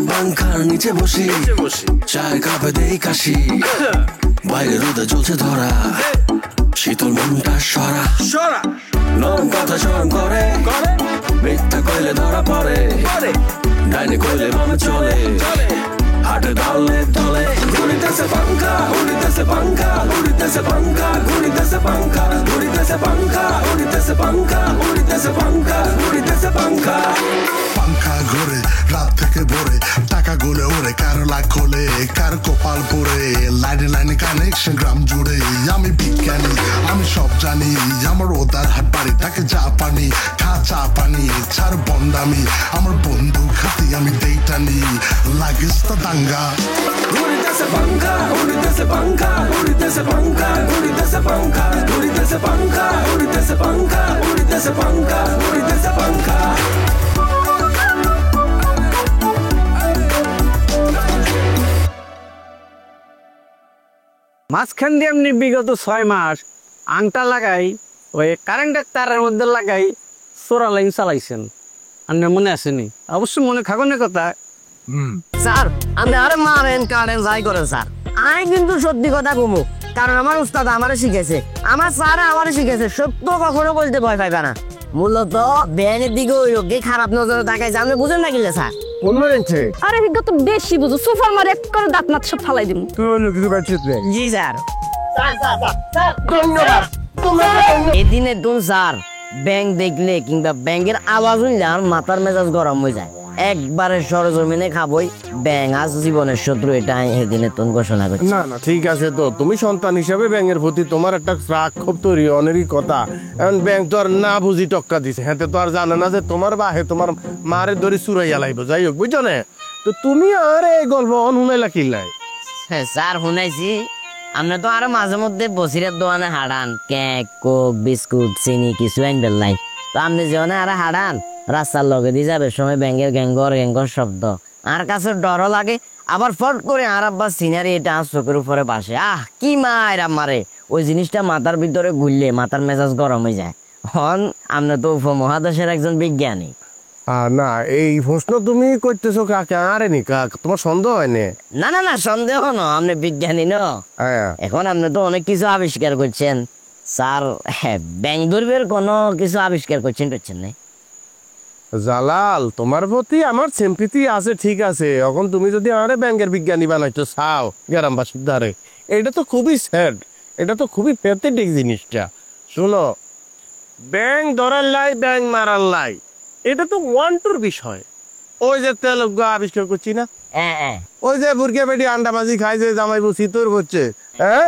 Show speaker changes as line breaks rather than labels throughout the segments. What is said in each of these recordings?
পাংখার নিচে বসি চায়ের কাপে দেই কাশি বাইরে রোদে জ্বলছে ধরা শীতল মনটা সরা নরম কথা চরম করে মিথ্যা কইলে ধরা পড়ে ডাইনে কইলে মনে চলে হাটে দলে দলে ঘুরিতেছে পাংখা উড়িতেছে পাংখা উড়িতেছে পাংখা ঘুরিতেছে পাংখা উড়িতেছে পাংখা উড়িতেছে পাংখা উড়িতেছে পাংখা উড়িতেছে পাংখা
পাংখা ঘুরে রাত থেকে ভোরে টাকা গোলে ওরে কার লাখ খোলে কার কপাল পরে লাইনে লাইনে কানেকশন গ্রাম জুড়ে আমি বিজ্ঞানী আমি সব জানি আমার ওদার হাট বাড়ি তাকে চা পানি খা চা পানি ছাড় বন্ডামি আমার বন্ধু খাতি আমি দেইটানি লাগিস তো দাঙ্গা
উড়িতেছে পাংখা উড়িতেছে পাংখা উড়িতেছে পাংখা উড়িতেছে পাংখা উড়িতেছে পাংখা উড়িতেছে পাংখা উড়িতেছে পাংখা উড়িতেছে পাংখা
মাঝখান দিয়ে এমনি বিগত 6 মাস আংটা লাগাই ওই কারেন্টের তারের মধ্যে লাগাই চোরা লাইন চালাইছেন আপনার মনে আসেনি অবশ্যই মনে খাগনের কথা
স্যার আপনি আরে মারেন কারেন যাই করেন স্যার আমি কিন্তু সত্যি কথা কমু কারণ আমার উস্তাদ আমারে শিখেছে আমার স্যার আমারে শিখেছে সত্য কখনো বলতে ভয় পাইবে না মূলত ব্যানের দিকে ওই লোককে খারাপ নজরে তাকাইছে আপনি বুঝেন না কিলে স্যার
আরে হিগা তো বেশি বুঝো সোফার মারে এক করে দাঁত মাত সব ফালাই দিমু
জি স্যার এদিনে তুন স্যার ব্যাংক দেখলে কিংবা ব্যাংকের আওয়াজ হইলে আমার মাথার মেজাজ গরম হয়ে যায় একবারে সরজমিনে খাবই ব্যাংক আজ জীবনের শত্রু এটা এদিনে তুন ঘোষণা করছি
না না ঠিক আছে তো তুমি সন্তান হিসাবে ব্যাংকের প্রতি তোমার একটা রাগ ক্ষোভ তৈরি অনেরই কথা এখন ব্যাংক তো আর না বুঝি টক্কা দিছে হ্যাঁ তো আর জানে না যে তোমার বাহে তোমার মারে ধরে চুরাইয়া লাইব যাই হোক বুঝছো না তো তুমি আর এই গল্প অনুনাইলা কিলাই
হ্যাঁ স্যার শুনাইছি আমরা তো আরো মাঝে মধ্যে বসিরের দোকানে হারান কেক কোক বিস্কুট চিনি কিছু আইন বেললাই তো আপনি যেমন আর হারান রাস্তার লগে দিয়ে যাবে সময় ব্যাংকের গ্যাঙ্গর শব্দ আর কাছে ডরও লাগে আবার ফট করে আর আব্বা সিনারি এটা চোখের উপরে বাসে কি মায়েরা মারে ওই জিনিসটা মাথার ভিতরে ঘুরলে মাথার মেজাজ গরম হয়ে যায় হন আমরা তো উপমহাদেশের একজন বিজ্ঞানী
না এই প্রশ্ন তুমি করতেছো কাকে আরে নি কাক তোমার সন্দেহ হয়
না না না সন্দেহ ন আপনি বিজ্ঞানী ন এখন আপনি তো অনেক কিছু আবিষ্কার করছেন স্যার ব্যাংক ধরবের কোনো কিছু আবিষ্কার করছেন না
জালাল তোমার প্রতি আমার সিম্পিতি আছে ঠিক আছে এখন তুমি যদি আমারে ব্যাংকের বিজ্ঞানী বানাইতো চাও গ্রামবাসীর দ্বারে এটা তো খুবই স্যাড এটা তো খুবই প্যাথেটিক জিনিসটা শোনো ব্যাংক ধরার লাই ব্যাংক মারার লাই এটা তো ওয়ান্টুর বিষয় ওই যে তেল আবিষ্কার করছি না ওই যে বুরকে বেটি আন্ডা মাঝি খাই যে জামাই বসি তোর হচ্ছে হ্যাঁ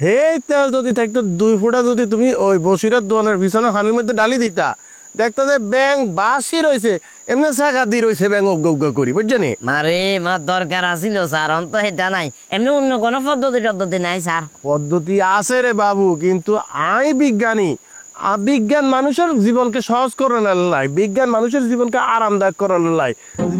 হে তেল যদি থাকতো 2 ফুটা যদি তুমি ওই বসিরের দোকানের বিছানা খানির মধ্যে ডালি দিতা দেখতো যে ব্যাংক বাসি রয়েছে এমনি শাখা দিয়ে রয়েছে ব্যাংক অজ্ঞ করি বুঝছেন
মারে মার দরকার আছিল স্যার অন্ত এটা নাই এমনি অন্য কোনো পদ্ধতি নাই স্যার
পদ্ধতি আছে রে বাবু কিন্তু আমি বিজ্ঞানী বিজ্ঞান মানুষের জীবনকে সহজ করে লাই বিজ্ঞান মানুষের জীবনকে আরামদায়ক করে লাই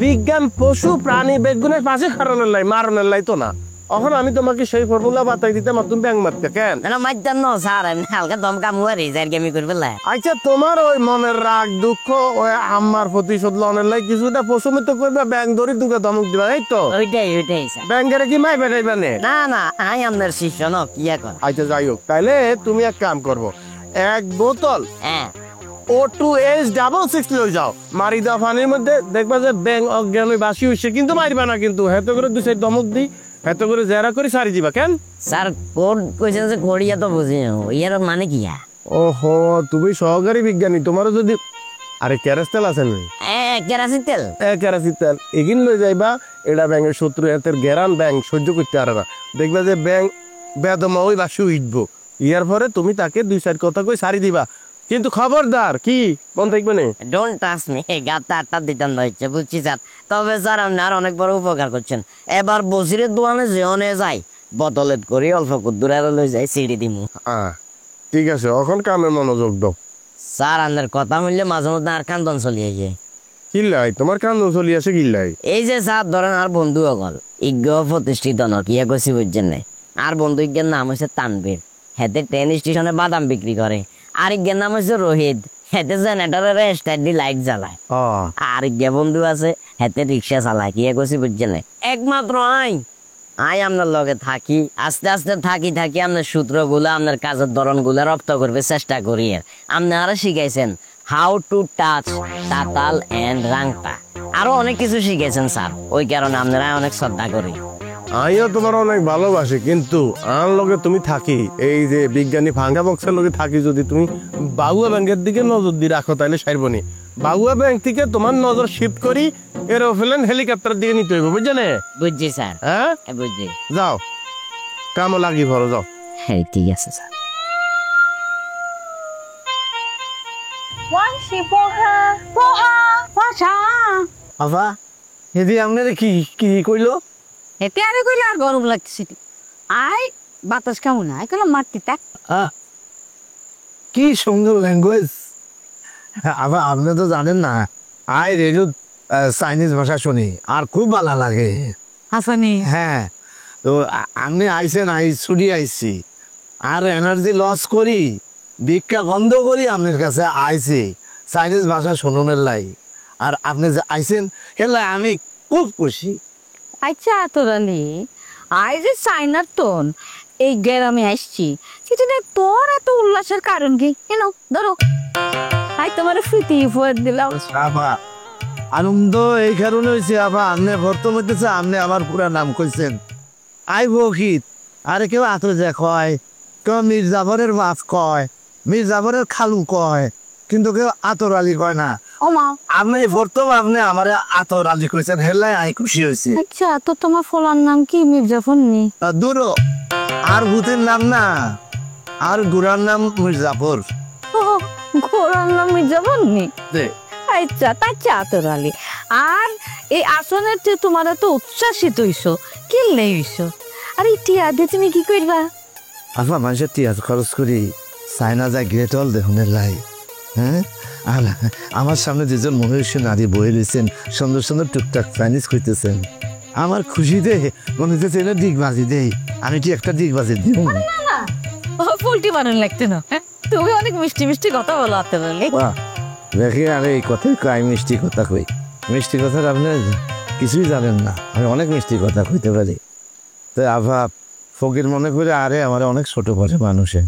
বিজ্ঞান পশু প্রাণী বেগুনের পাশে খারানোর লাই মারানোর লাই তো না এখন আমি তোমাকে সেই ফর্মুলা বাতাই দিতে তুমি ব্যাংক মারতে কেন
মাইতাম ন স্যার হালকা দমকা মুয়ারি জারগামি করবে
আচ্ছা তোমার ওই মনের রাগ দুঃখ ওই আম্মার প্রতিশোধ লনের লাই কিছুটা প্রশমিত করবে ব্যাংক ধরে দুকে ধমক দিবা এই তো
ওইটাই স্যার
ব্যাংকের কি মাই বেটাইবা
না না আমি আপনার শিষ্য ন কি কর
আচ্ছা যাই হোক তাইলে তুমি এক কাম করবো এক বোতল O2H66 লই যাও মারি দাও পানির মধ্যে দেখবা যে ব্যাংক অজ্ঞান বাসি হইছে কিন্তু মারিবা না কিন্তু হেতো করে 2 সাইড ধমক দি হেতো করে জেরা করে সারি দিবা কেন
স্যার কোড কইছেন যে ঘড়িয়া তো বুঝি ইয়ার মানে কি
ওহো তুমি সহকারী বিজ্ঞানী তোমারও যদি আরে কেরাসিন আছে না কেরাসিন তেল এগিন লই যাইবা এটা ব্যাংকের শত্রু এতের গেরান ব্যাংক সহ্য করতে পারে না দেখবা যে ব্যাংক বেদমা ওই বাসি উঠবো ইয়ার পরে তুমি তাকে 2 সাইড কথা কই সারি দিবা কিন্তু খবরদার কি মন থাকবে না
ডোন্ট টাচ মি গাতা আটটা দিতাম হচ্ছে বুঝছি স্যার তবে স্যার আপনি আর অনেক বড় উপকার করছেন এবার বসিরের দোকানে যেওনে যাই বোতলের করে অল্প দূরে লই যাই সিঁড়ি দিমু
ঠিক আছে এখন কামে মনোযোগ দাও
স্যার আপনার কথা বললে মাঝে মধ্যে আর কান্দন চলিয়ে যায়
কিল্লাই তোমার কান্দন চলি আছে কিল্লাই
এই যে স্যার ধরেন আর বন্ধু অকল ইজ্ঞ প্রতিষ্ঠিত নকিয়া কইছি বুঝছেন না আর বন্ধু ইজ্ঞের নাম হচ্ছে তানবীর হেতে ট্রেন স্টেশনে বাদাম বিক্রি করে আরেকজনের নাম হচ্ছে রোহিত হেতে জেনারেটরের স্টার্ট দি লাইট জ্বালায়
ও
আর গিয়া বন্ধু আছে হেতে রিক্সা চালায় কি কইছি বুঝছেন একমাত্র আই আপনার লগে থাকি আস্তে আস্তে থাকি থাকি আপনার সূত্রগুলো আপনার কাজের ধরনগুলো রপ্ত করবে চেষ্টা করি আপনারা শিখাইছেন হাউ টু টাচ তাতাল এন্ড রাংতা আরো অনেক কিছু শিখেছেন স্যার ওই কারণে আপনারা অনেক শ্রদ্ধা করি
আমিও তোমার অনেক ভালোবাসি, কিন্তু আমার লগে তুমি থাকি এই যে বিজ্ঞানী ভাঙ্গা বক্সের লগে থাকি, যদি তুমি বাবুয়া ব্যাংকের দিকে নজর দিয়ে রাখো তাহলে সারবনি। বাবুয়া ব্যাংক থেকে তোমার নজর শিফট করি এরোপ্লেন হেলিকপ্টার দিকে নিতে হইব, বুঝছেন?
বুঝছি স্যার,
হ্যাঁ
বুঝছি।
যাও, কামও লাগি ভরো, যাও।
হ্যাঁ ঠিক আছে স্যার।
আফা হেদি আপনারা কি কি কইলো?
হেতে আরে কইলে আর গরম লাগছে আই বাতাস কেমন আই কইলাম মাটিটা
কি সুন্দর ল্যাঙ্গুয়েজ। আবার আপনি তো জানেন না, আই রেডিও চাইনিজ ভাষা শুনি আর খুব ভালো লাগে।
হাসানি
হ্যাঁ, তো আপনি আইসেন, আই ছুটি আইসি আর এনার্জি লস করি ভিক্ষা বন্ধ করি আপনার কাছে আইসি চাইনিজ ভাষা শুনুনের লাই। আর আপনি যে আইসেন হেলা আমি খুব খুশি।
আচ্ছা তোরালি আই যে চাইনার তোন এই গ্রামে আসছি সেটা নিয়ে তোর এত উল্লাসের কারণ কি? কেন ধরো আই তোমার ফ্রিতে উপহার দিলাম।
আবার আনন্দ এই কারণে হয়েছে, আবার আপনি বর্তমান হইতেছে, আপনি আমার পুরা নাম কইছেন। আই বকিত আরে কেউ আতর যে কয়, কেউ মীর জাফরের বাপ কয়, মীর জাফরের খালু কয়, কিন্তু কেউ আতর আলী কয় না।
ও মা
আপনি বর্তমান আপনি আমার আতর আলী কইছেন, হেলাই আই খুশি হয়েছি।
আচ্ছা তো তোমার ফলার নাম কি? মির্জাফর নি
দূর আর ভূতের নাম না, আর গুড়ার নাম মির্জাফর।
ঘোড়ার নাম মির্জাফর নি? আচ্ছা তাচ্ছা তোরালি আর এই আসনের যে তোমার এত উচ্ছ্বাসিত হইছো কি লেইছো? আর এই টিয়া দিয়ে তুমি কি করবা?
আফা মানুষের টিয়া খরচ করি চায়না যায় গ্রেট অল দেখুনের লাই। হ্যাঁ, আর আমার সামনে যেজন মহিষী নারী বয়ে রয়েছেন, সুন্দর সুন্দর টুকটাক চাইনিজ করতেছেন, আমার খুশিতে মনে হচ্ছে এনে দিগবাজি দেই, আমি কি একটা দিগবাজি দিব?
পোল্ট্রি বানান লাগতে না, তুমি অনেক মিষ্টি মিষ্টি কথা বলো আতে বলে।
দেখি আরে এই কথাই কই, মিষ্টি কথা কই। মিষ্টি কথা আপনি কিছুই জানেন না, আমি অনেক মিষ্টি কথা কইতে পারি। তো আফা ফকির মনে করে আরে আমার অনেক ছোট করে মানুষে,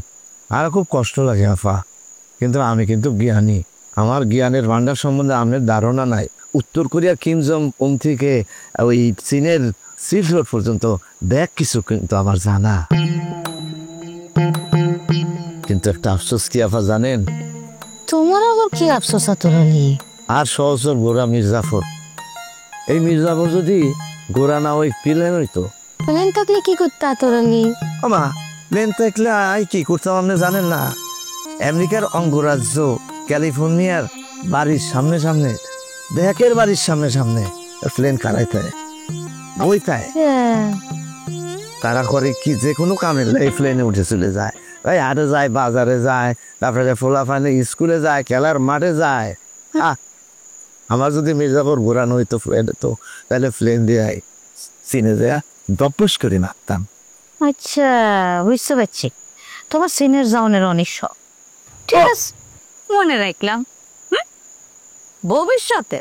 আর খুব কষ্ট লাগে আফা, কিন্তু আমি কিন্তু জ্ঞানী, আমার জ্ঞানের ভান্ডার সম্বন্ধে আপনার ধারণা নাই। উত্তর কোরিয়ার কিম জং উন থেকে ওই চীনের সিল্ক রোড পর্যন্ত ব্যাগ কিছু কিন্তু আমার জানা। কিন্তু একটা আফসোস কি আফা জানেন?
তোমার আবার কি আফসোস তোরালি?
আর সহজর গোড়া মির্জাফর, এই মির্জাফর যদি গোড়া না ওই প্লেন হইতো।
প্লেন থাকলে কি করতে তোরালি?
আমা প্লেন থাকলে আই কি করতাম আপনি জানেন না? আমেরিকার অঙ্গরাজ্য ক্যালিফোর্নিয়ার বাড়ির সামনে সামনে, ব্যাকের বাড়ির সামনে সামনে প্লেন কারাইতে ওইটাই তারা করে কি যে কোনো কামে এই প্লেনে উঠে চলে যায়, ভাই হাটে যায়, বাজারে যায়, তারপরে ফোলাফানে স্কুলে যায়, খেলার মাঠে যায়। আমার যদি মির্জাফর ঘোরানো হইতো প্লেন তো তাহলে প্লেন দিয়ে চিনে যায় দপ্পস করে মারতাম।
আচ্ছা বুঝতে পারছি, তোমার সিনিয়র জাউনের অনেক শখ। ঠিক আছে, মনে রাখলাম। ভবিষ্যতে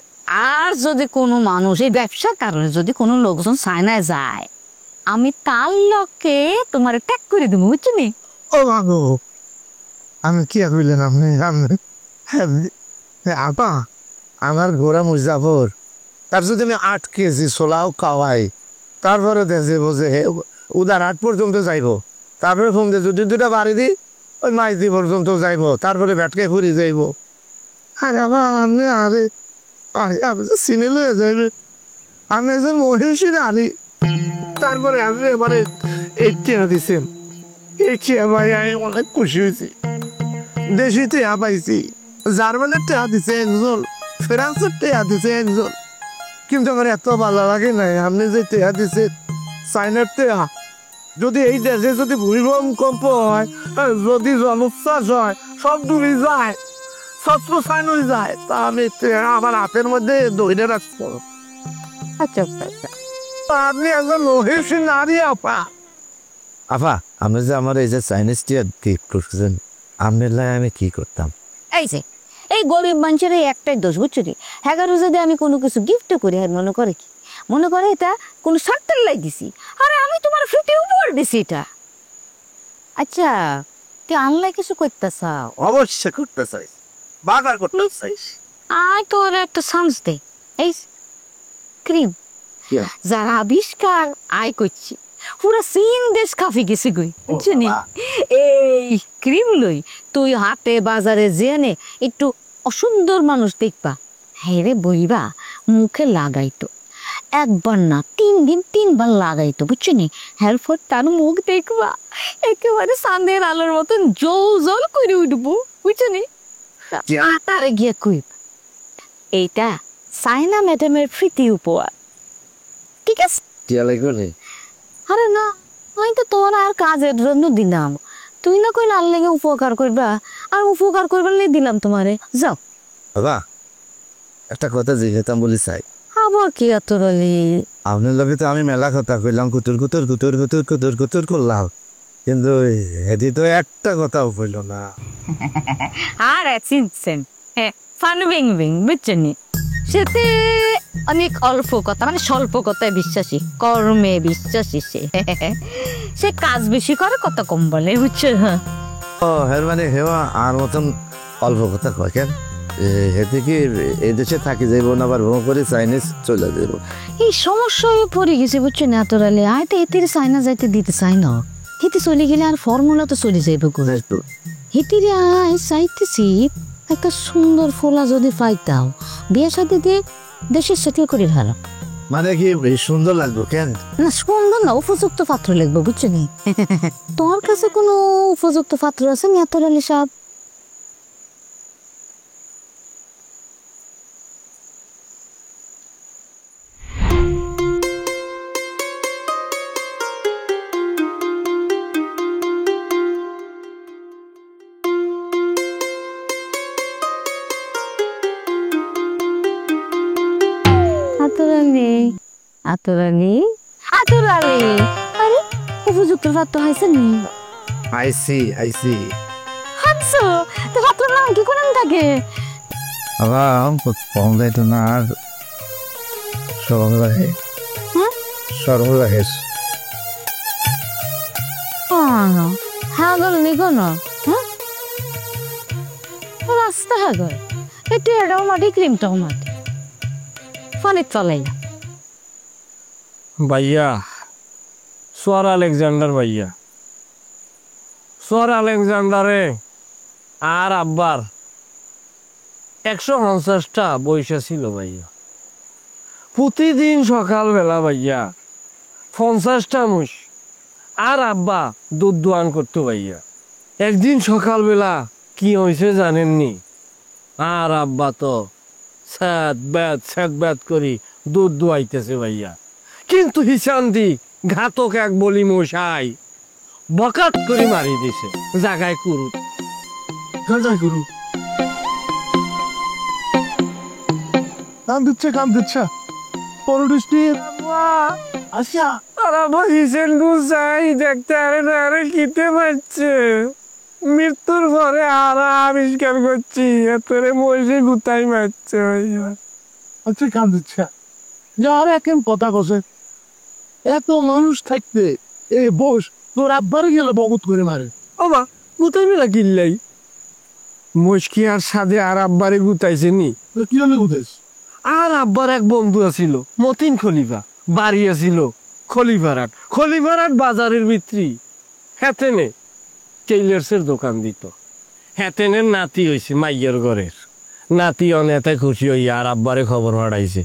আর যদি কোনো মানুষ এই ব্যবসার কারণে যদি কোনো লোকজন চায়নায় যায়, আমি তার লোককে তোমার ট্যাগ করে দেবো, বুঝছো নি?
ও বাবু আমি কি কইলেন আপনি? আপা আমার ঘোড়া মুজাফর, তার যদি আমি 8 কেজি ছোলাও খাওয়াই, তারপরে দেখে বোঝে উদার 8 পর্যন্ত যাইব, তারপরে ফোন দিয়ে যদি 2টা বাড়ি দিই ওই মাইদি পর্যন্ত যাইব, তারপরে ব্যাটকে ঘুরে যাইব। আরে আবার আপনি আরে আপনি চিনে লয়ে যাইবে, আমি একজন মহিষী আনি, তারপরে আপনি এবারে 8 দিচ্ছেন। এই খেয়ে ভাই আমি অনেক খুশি হয়েছি। দেশি টেয়া পাইছি, জার্মানের টেয়া দিছে একজন, ফ্রান্সের টেয়া দিছে একজন, কিন্তু আমার এত ভালো লাগে নাই আপনি যে টেয়া দিছে চাইনার টেয়া। যদি এই দেশে যদি ভূমিকম্প হয়, যদি জলোচ্ছ্বাস হয়, সব ডুবে যায়, শস্ত্র ছাইন হয়ে যায়, তা আমি আমার হাতের মধ্যে দইরে রাখবো।
আচ্ছা
আপনি একজন মহিষী নারী আপা। আপা আপনি যে আমার এই যে চাইনিজ টিয়া গিফট করছেন, আপনার লাই আমি কি করতাম?
এই যে এই গরিব মানুষের এই একটাই দোষ বুঝছো নি, হ্যাগারও যদি আমি কোনো কিছু গিফট করি আর মনে করে কি, মনে করে এটা কোনো স্বার্থের লাই দিছি, আরে আমি তোমার ফ্রিতে উপহার দিছি এটা। আচ্ছা তুই আনলাই কিছু করতে চাও?
অবশ্যই করতে চাই, বাজার করতে চাইস।
আয় তোর একটা চান্স দে, এই ক্রিম যারা আবিষ্কার আয় করছি পুরা চীন দেশ কাফি গেছে গই বুঝছো নি। এই ক্রিম লই তুই হাটে বাজারে জেনে একটু অসুন্দর মানুষ দেখবা, হ্যাঁ রে বইবা মুখে লাগাইতো, একবার না 3 দিন 3 বার লাগাইতো বুঝছো নি। এরপর তার মুখ দেখবা একেবারে চাঁদের আলোর মতন জল করে উঠবো বুঝছো নি। তারে গিয়ে কইব এইটা সাইনা ম্যাডামের প্রীতি উপহার, ঠিক আছে? আরে না আমি তো তোমার আর কাজের জন্য দিলাম, তুই না কইলে আর লেগে উপকার করবা, আর উপকার করবার লেগে দিলাম তোমারে। যাও
বাবা একটা কথা জিজ্ঞাসা বলি চাই।
আবার কি আতরালি?
আপনার লগে তো আমি মেলা কথা কইলাম, কুতুর কুতুর কুতুর কুতুর কুতুর কুতুর করলাম, কিন্তু এটি তো একটা কথাও কইল না।
আর চিনছেন ফানু বিং বিং বুঝছেন নি, সেতে অনেক অল্প কথা মানে স্বল্প কথায় বিশ্বাসী, কর্মে বিশ্বাসী। সে কাজ বেশি করে কথা কম বলে বুঝছো।
ও হের মানে হেওয়া আর মতন অল্প কথা কয় কেন? হেতে কি এই দেশে থাকি যাইব না, আবার ভ্রমণ করে চাইনিজ চলে যাইব?
এই সমস্যায় পড়ে গেছে বুঝছো না এতরালে, আয় তো এতে চাইনা যাইতে দিতে চাই না, হেতে চলে গেলে আর ফর্মুলা তো চলে যাইব। হেতিরে আয় চাইতেছি একটা সুন্দর ফোলা যদি পাইতাম, বিয়ে সাথে দিয়ে দেশে সেটেল করে ভালো।
মানে কি সুন্দর লাগবে কেন?
না সুন্দর না, উপযুক্ত পাত্র লাগবে বুঝছো নি। তোর কাছে কোনো উপযুক্ত পাত্র আছে নি এতরালি সাহেব? আতরালি আতরালি আতরালি, আরে উপযুক্ত পাত্র হয়েছে নি?
আইসি
হাঁটছো তো পাত্র নাম কি করেন থাকে?
আবার কম যাইতো না, আর সরম লাগে, সরম লাগে।
হ্যাঁ গল নি কোনো রাস্তা হ্যাঁ গল, একটু এটাও মাটি ক্রিমটাও মাটি ফোনে চলাই না।
ভাইয়া সোয়ার আলেকজান্ডার, ভাইয়া সোয়ার আলেকজান্ডারে আর আব্বার 150টা বৈশা ছিল ভাইয়া। প্রতিদিন সকালবেলা ভাইয়া 50টা মুষ আর আব্বা দুধ দোয়ান করতো ভাইয়া। একদিন সকালবেলা কি হয়েছে জানেননি? আর আব্বা তো স্যাদ ব্যাদ করি দুধ দোয়াইতেছে ভাইয়া, কিন্তু হিসান্দি ঘাতক এক বলি মশাই বকাত করে মারি দিছে জাগায় কুরু।
কাম দিচ্ছে পরদৃষ্টি আচ্ছা
তারা ভাইছেন গুছাই দেখতে আরে কিতে পারছে। মৃত্যুর পরে আর আবিষ্কার করছি এতরে মহিষে গুতাই মারছে ভাইয়া।
আচ্ছা কাম দিচ্ছে যার এখন কথা কছে এত মানুষ থাকতে এ বস তোর আব্বার গেলে বগত করে মারে।
ওবা গুতাই মেলা কিনলাই মুশকি আর সাদে আর আব্বারে গুতাইছে নি।
কিভাবে গুতেছ?
আর আব্বার এক বন্ধু আছিল মতিন খলিফা, বাড়ি আছিল খলিফারাট বাজারের ভিতরি। হেতেনে টেইলার্সের দোকান দিত। হেতেনের নাতি হয়েছে মাইয়ের ঘরের নাতি, অনেতে খুশি হইয়া আর আব্বারে খবর পাঠাইছে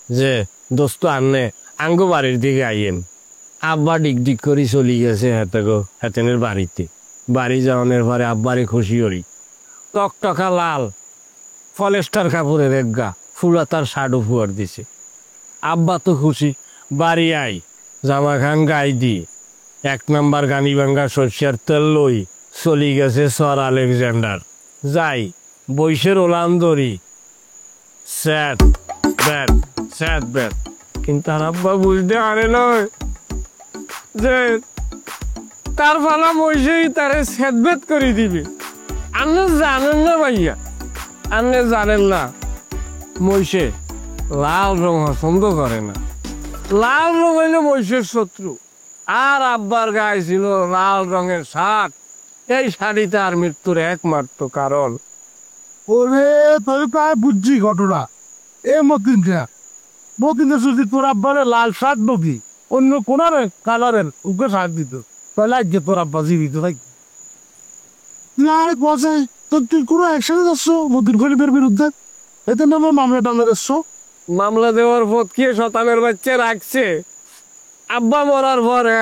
যে দোস্ত আননে আঙ্গো বাড়ির দিকে আইয়েন। আব্বা ডিক করি চলি গেছে হেতেনের বাড়িতে। বাড়ি যাওয়ানোর পরে আব্বারে খুশি হরি টকটকা লাল ফলেস্টার কাপড়ের এক গা ফুলা তার শার্ট উপহার দিছে। আব্বা তো খুশি, বাড়ি আই জামা খান গাই দি 1 নাম্বার গানি ভাঙ্গা সর্ষের তেল লই চলি গেছে সর আলেকজান্ডার। যাই বৈশের ওলান ধরি স্যাড ব্যাড, কিন্তু আর আব্বা বুঝতে পারে নয় যে তার ফালা বৈশেই তারে স্যাদ ব্যাড করে দিবে। আপনি জানেন না ভাইয়া আপনি জানেন না মহিষে লাল রং পছন্দ করে না, লাল রং হইলে মহিষের শত্রু। আর আব্বার গায়ে ছিল লাল রঙের শার্ট, এই শাড়ি তার মৃত্যুর একমাত্র কারণ।
ওরে তোর প্রায় বুঝছি ঘটনা। এ মতিন যদি তোর আব্বারে লাল শার্ট নকি অন্য কোন কালারের ওকে শার্ট দিত, তাহলে আজকে তোর আব্বা জীবিত থাকবে না। বসে তোর তুই কোনো একসাথে যাচ্ছ মতিন গরিবের বিরুদ্ধে, এতে নাম মামলা টামলা যাচ্ছ।
মামলা দেওয়ার পথ কে শতানের বাচ্চা রাখছে? আব্বা মরার পরে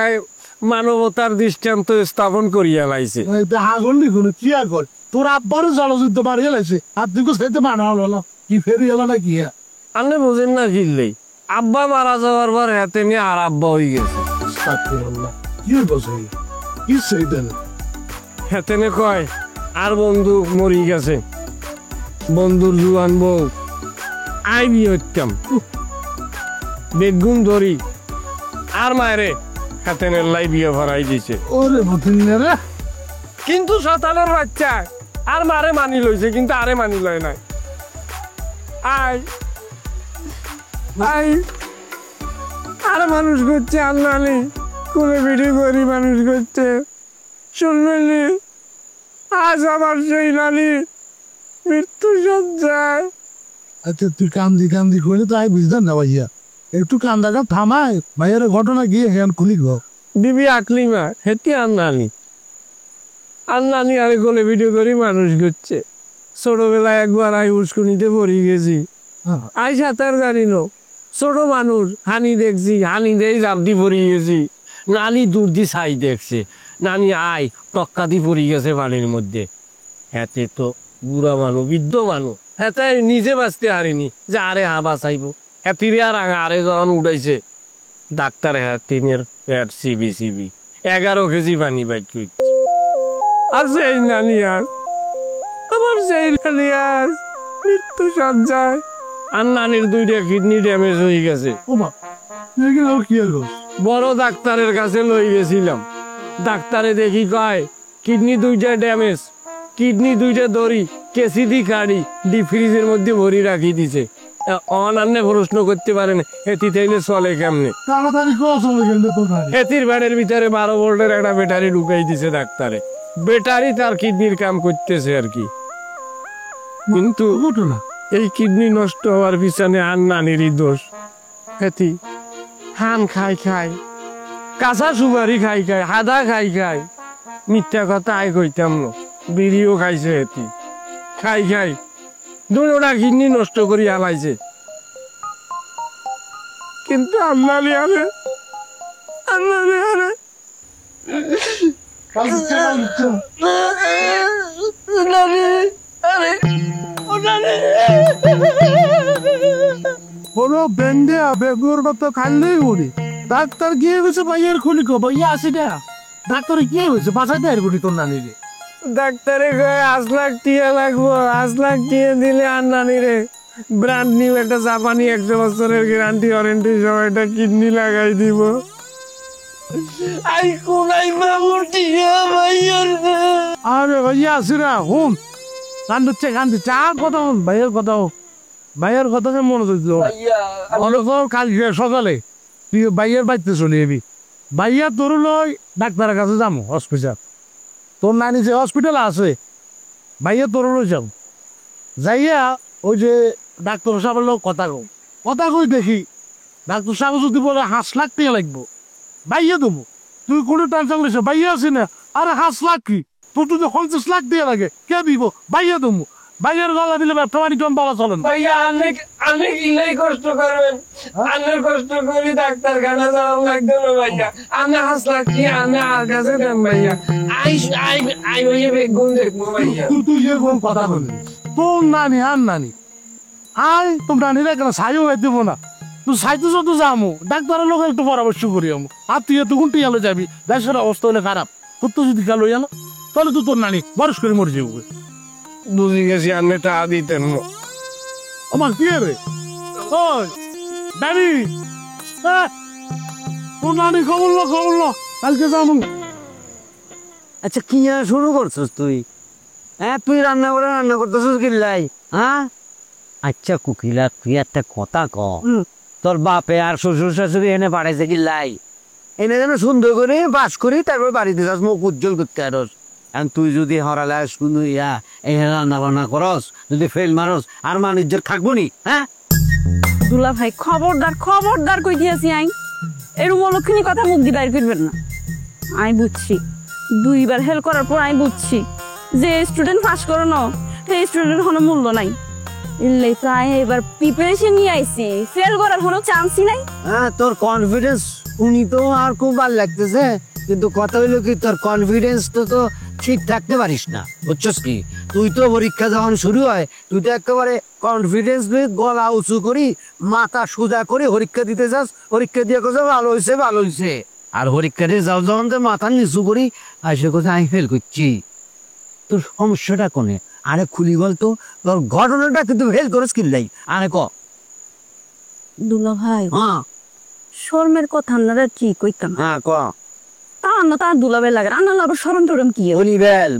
মানবতার দৃষ্টান্ত স্থাপন করিয়া লাইছে।
আগল লিখুন কি আগল, তোর আব্বারও জলযুদ্ধ মারিয়ে লাইছে, আর তুই সেতে মানা হলো কি ফেরি হলো না কি?
আপনি বুঝেন না কিনলেই আব্বা মারা যাওয়ার পর হাতে নিয়ে আর আব্বা হয়ে গেছে।
কি বসে কি সেইটা
হাতে নে কয় আর বন্ধু মরি গেছে, বন্ধুর জুয়ান বউ আই বিয়ে হইতাম বেগুন ধরি আর মায়েরে হাতে লাই বিয়ে ভরাই দিছে।
ওরে মতিন রে,
কিন্তু শতানের বাচ্চা আর মারে মানি লইছে, কিন্তু আরে মানি লয় নাই। আই আই আর মানুষ করছে আল্লাহ কোলে ভিডিও করি মানুষ করছে শুনলি। আজ আমার সেই নানি মৃত্যু সজ্জায়।
আচ্ছা তুই কান্দি করে তো আই বুঝতাম না ভাইয়া, একটু কান্দাটা থামায় ভাইয়ার ঘটনা গিয়ে হ্যান খুলি গো
দিবি আকলিমা হেতি আর নানি আরে কোলে ভিডিও করি মানুষ করছে। ছোটবেলায় একবার আই উস্কুনিতে পড়ে গেছি, আই সাঁতার জানি না, ছোট মানুষ হানি দেখছি, হানি দেই জাপদি পড়ে গেছি। নানি দূর দি ছাই দেখছে, নানি আই টক্কা দি পড়ে গেছে পানির মধ্যে। হাতে তো বুড়া মানুষ বৃদ্ধ মানুষ, হাতে নিজে বাঁচতে হারিনি যে আরে বাঁচাইব। হাতিরে আর আরে যখন উঠাইছে ডাক্তার হাতিনের পেট সিবি 11 কেজি পানি বাইক আর সেই নানি আর আমার সেই নানি আর মৃত্যু সজ্জায়। আর নানির 2টা কিডনি ড্যামেজ হয়ে গেছে।
কি হলো?
বড় ডাক্তারের কাছে লই গেছিলাম, ডাক্তারে দেখি কয় কিডনি 2টা ড্যামেজ, কিডনি 2টা দড়ি কেসি দি কাড়ি ডি ফ্রিজের মধ্যে ভরি রাখি দিছে। অনান্যে প্রশ্ন করতে পারেন হেতি থাইলে চলে কেমনে? হেতির ব্যাটের ভিতরে 12 ভোল্টের একটা ব্যাটারি ঢুকাই দিছে ডাক্তারে, ব্যাটারি তার কিডনির কাম করতেছে আর কি। কিন্তু এই কিডনি নষ্ট হওয়ার পিছনে আর নানিরই দোষ। হেতি হান খাই কাঁচা সুপারি খাই হাদা খাই মিথ্যা কথা আই কইতাম না, বিড়িও খাইছে হেতি খাই দুটা কিডনি নষ্ট করি হালাইছে। কিন্তু আমনালি আরে
কোনো বেন্ডে বেগুর মতো খাইলেই উড়ি। ডাক্তার গিয়ে গেছে ভাইয়ের খুলি কো ভাইয়া আসি না, ডাক্তার গিয়ে হয়েছে বাঁচাইতে আর গুলি তোর নানিরে।
ডাক্তারে কয়ে 8 লাখ টিয়া লাগবো, 8 লাখ টিয়া দিলে আর নানিরে ব্র্যান্ড নিউ একটা জাপানি 100 বছরের গ্যারান্টি ওয়ারেন্টি সহ একটা কিডনি লাগাই দিব। আই কোনাই বাবু টিয়া ভাইয়ার।
আরে ভাইয়া আসি না হুন কান্দছে আর কথা হন ভাইয়ের কথা মনোযোগ দিল। কালকে সকালে তুই ভাইয়ের বাড়িতে চলে যাবি, ভাইয়া তোর লই ডাক্তারের কাছে যাবো হসপিটাল, তোর নানি যে হসপিটাল আছে ভাইয়া তোর লই যাব, যাইয়া ওই যে ডাক্তার সাহেবের লোক কথা কই দেখি ডাক্তার সাহেব যদি বলে 5 লাখ টাকা লাগবো ভাইয়া দেবো, তুই কোনো টেনশন নিস ভাইয়া আছি না। আরে 5 লাখ কি তোর যদি 50 লাখ দিয়ে লাগে কে দিব, ভাইয়া দেবো। ভাইয়ার গলা দিলে ব্যবসা বাণিজ্য বলা চলেন।
ভাইয়া অনেক ইলাই কষ্ট করবেন, অনেক কষ্ট করি ডাক্তারখানা যাওয়া লাগবে না ভাইয়া। আমি 5 লাখ কি আমি আর কাছে দেন ভাইয়া। আই ভাইয়া বেগুন দেখবো ভাইয়া।
তুই যে কোন কথা বলবি তোর নানি আর নানি আয় তোর নানি কেন সাইও দেব না, তুই সাইতে যত যাবো ডাক্তারের লোক একটু পরামর্শ করি আমো। আর তুই এত কোনটি আলো যাবি, দেশের অবস্থা হলে খারাপ, তোর তো যদি গেল জানো তাহলে তুই তোর নানি বরস করে মরে যাবো।
বুঝে গেছি আমি টাকা দিতেন
আমার কি রে ওই দাদি তোর নানি খবর লো কালকে যাবো।
আচ্ছা কি শুরু করছিস তুই? হ্যাঁ তুই রান্না করতেছিস কিল্লাই হ্যাঁ আচ্ছা কুকিলা তুই একটা কথা ক তোর বাপে আর শ্বশুর শাশুড়ি এনে পাঠাইছে কি লাই
এনে যেন সুন্দর করে বাস করি তারপর বাড়িতে যাস মুখ উজ্জ্বল করতে আরস।
এখন তুই যদি হরালে শুনু ইয়া এই রান্না বান্না করস যদি ফেল মারস আর মানুষের থাকবো নি হ্যাঁ
দুলা ভাই খবরদার খবরদার কই দিয়েছি আই এরম অলক্ষণী কথা মুখ দিয়ে বাইর করবেন না। আমি বুঝছি 2বার হেল করার পর আমি বুঝছি যে স্টুডেন্ট পাস করো না সেই স্টুডেন্ট কোনো মূল্য নাই। এলে তাই এবার প্রিপারেশন নিয়ে আইছি, ফেল করার কোনো চান্সই নাই।
হ্যাঁ তোর কনফিডেন্স উনি তো আর খুব ভালো লাগতেছে, কিন্তু কথা হইলো কি তোর কনফিডেন্স তো ঠিক থাকতে পারিস না, বুঝছস কি? তুই তো পরীক্ষা যখন শুরু হয় তুই তো একেবারে কনফিডেন্স নিয়ে গলা উঁচু করি মাথা সোজা করে পরীক্ষা দিতে যাস, পরীক্ষা দিয়ে কোথাও ভালো হয়েছে ভালো হয়েছে, আর পরীক্ষা দিয়ে যাও যখন তো মাথা নিচু করি আসে কোথায় আমি ফেল করছি। তোর সমস্যাটা কোনে? আরে খুলি বলতো তোর ঘটনাটা কিন্তু ফেল করিস কিনলাই, আরে ক।
দুলা ভাই
হ্যাঁ
শর্মের কথা আপনারা কি কইতাম
হ্যাঁ ক।
তা না তার দুলাভাই লাগে আন্না আবার শরম টরম কি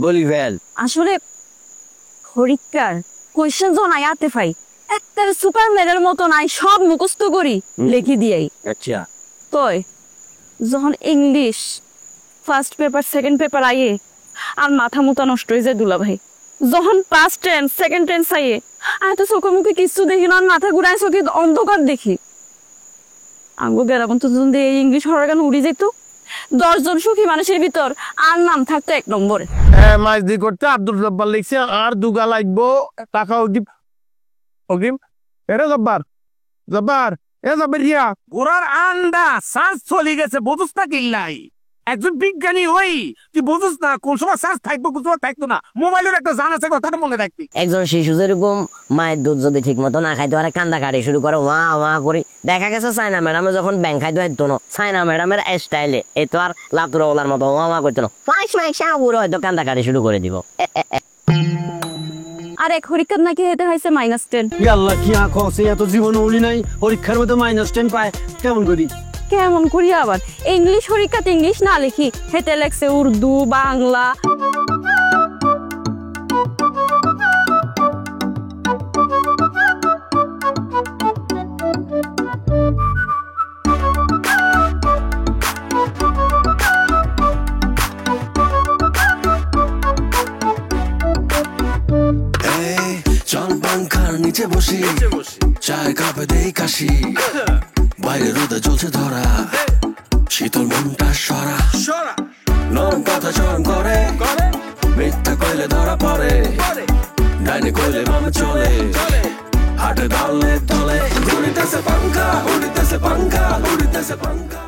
বলি ফেল
আসলে পরীক্ষার কোয়েশ্চেন যখন আয়াতে পাই একটা সুপারম্যানের মতো নাই সব মুখস্থ করি লিখি দিয়াই।
আচ্ছা
তই যখন English first paper second paper আইয়ে আর মাথা মুতা নষ্ট হয়ে যায় দুলা ভাই। যখন ফার্স্ট টেন্স সেকেন্ড টেন্স আইয়ে আমি তো চোখে মুখে কিছু দেখি না, মাথা ঘুরায় চোখে অন্ধকার দেখি। আঙ্গো গেরাবন তো যদি এই ইংলিশ হরার গান উড়ি যেত 10 জন সুখী মানুষের ভিতর আর নাম থাকতো 1 নম্বরে।
হ্যাঁ মাছ দি করতে আব্দুল জব্বার লিখছে আর দুগা লাগবো টাকা অগ্রিম অগ্রিম। এরে জব্বার জব্বার এ জব্বার হিয়া
ওরার আন্ডা শ্বাস চলে গেছে বুঝুস না কিল্লাই। একজন বিজ্ঞানী হই তুই বুঝুস না কোন সময় শ্বাস থাকবো কোন সময় থাকতো না। মোবাইলের একটা জান আছে কথাটা মনে রাখবি।
একজন শিশু যেরকম মায়ের দুধ যদি ঠিক মতো না খাইতে পারে কান্দা কাটি শুরু করে ওয়া ওয়া করে, দেখা গেছে সাইনা ম্যাডামে যখন ব্যাংক খাইতে হইতো না সাইনা ম্যাডামের স্টাইলে এ তো আর লাতুরা ওলার মতো ওয়া ওয়া করতো না, ফাইস মাইসা পুরো হয়তো কান্দা কাটি শুরু করে দিব।
আর এক পরীক্ষার নাকি হেতে হয়েছে -10।
আল্লাহ কি আঁকছে এত জীবন উনি নাই পরীক্ষার মধ্যে -10 পায় কেমন করি?
কেমন করি আবার ইংলিশ পরীক্ষাতে ইংলিশ না লিখি হেতে লেখছে উর্দু বাংলা।
চল পাংখার নিচে বসি চায়ের কাপে দেই কাশি, বাইরে রোদে জ্বলছে ধরা শীতল মনটা সরা, নরম কথা চরম করে মিথ্যা কইলে ধরা পড়ে, ডাইনে কইলে মামা চলে হাটে দলে দলে উড়িতেছে পাংখা উড়িতেছে পাংখা উড়িতেছে পাংখা।